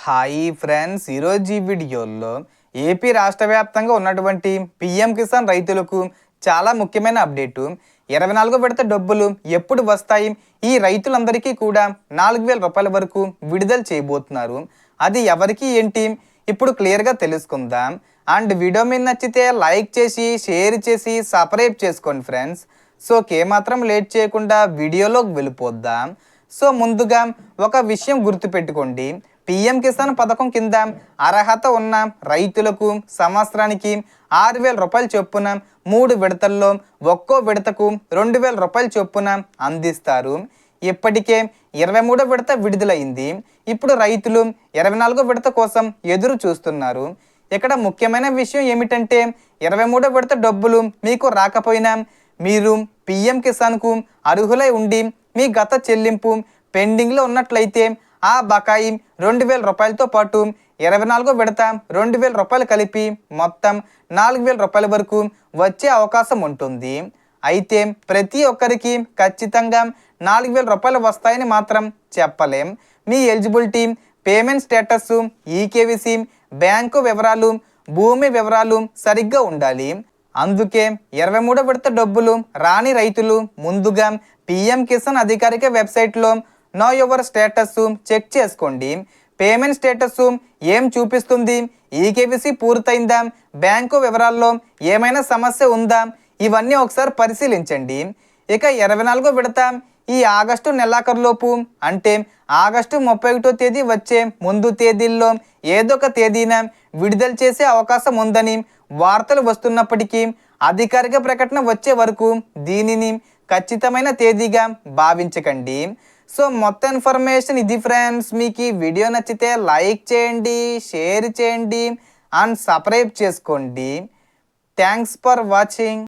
Hi friends, ఈరోజు ఈ వీడియోలో ఏపీ రాష్ట్ర వ్యాప్తంగా ఉన్నటువంటి పిఎం కిసాన్ రైతులకు చాలా ముఖ్యమైన అప్డేటు. 24 విడత డబ్బులు ఎప్పుడు వస్తాయి? ఈ రైతులందరికీ కూడా 4000 రూపాయల వరకు విడుదల చేయబోతున్నారు. అది ఎవరికి ఏంటి ఇప్పుడు క్లియర్గా తెలుసుకుందాం. అండ్ వీడియో మీద నచ్చితే లైక్ చేసి షేర్ చేసి సబ్స్క్రైబ్ చేసుకోండి ఫ్రెండ్స్. సో ఏమాత్రం లేట్ చేయకుండా వీడియోలోకి వెళ్ళిపోద్దాం. సో ముందుగా ఒక విషయం గుర్తుపెట్టుకోండి. పిఎం కిసాన్ పథకం కింద అర్హత ఉన్న రైతులకు సంవత్సరానికి 6000 రూపాయల చొప్పున 3 విడతల్లో ఒక్కో విడతకు 2000 రూపాయల చొప్పున అందిస్తారు. ఇప్పటికే 23వ విడత విడుదలైంది. ఇప్పుడు రైతులు 24వ విడత కోసం ఎదురు చూస్తున్నారు. ఇక్కడ ముఖ్యమైన విషయం ఏమిటంటే 23వ విడత డబ్బులు మీకు రాకపోయినా మీరు పిఎం కిసాన్కు అర్హులై ఉండి మీ గత చెల్లింపు పెండింగ్లో ఉన్నట్లయితే ఆ బకాయి 2000 రూపాయలతో పాటు 24వ విడత 2000 రూపాయలు కలిపి మొత్తం 4000 రూపాయల వరకు వచ్చే అవకాశం ఉంటుంది. అయితే ప్రతి ఒక్కరికి ఖచ్చితంగా 4000 రూపాయలు వస్తాయని మాత్రం చెప్పలేం. మీ ఎలిజిబిలిటీ, పేమెంట్ స్టేటస్, ఈకేవీసీ, బ్యాంకు వివరాలు, భూమి వివరాలు సరిగ్గా ఉండాలి. అందుకే 23వ విడత డబ్బులు రాని రైతులు ముందుగా పిఎం కిసాన్ అధికారిక వెబ్సైట్లో నో యువర్ స్టేటస్ చెక్ చేసుకోండి. పేమెంట్ స్టేటస్ ఏం చూపిస్తుంది, ఈకేవీసీ పూర్తయిందా, బ్యాంకు వివరాల్లో ఏమైనా సమస్య ఉందా, ఇవన్నీ ఒకసారి పరిశీలించండి. ఇక 24వ విడత ఈ ఆగస్టు నెలాఖరులోపు అంటే ఆగస్టు 31వ తేదీ వచ్చే ముందు తేదీల్లో ఏదో ఒక తేదీన విడుదల చేసే అవకాశం ఉందని వార్తలు వస్తున్నప్పటికీ అధికారిక ప్రకటన వచ్చే వరకు దీనిని ఖచ్చితమైన తేదీగా భావించకండి. సో మొత్తం ఇన్ఫర్మేషన్ ఇది ఫ్రెండ్స్. మీకు ఈ వీడియో నచ్చితే లైక్ చేయండి, షేర్ చేయండి అండ్ సబ్స్క్రైబ్ చేసుకోండి. Thanks for watching.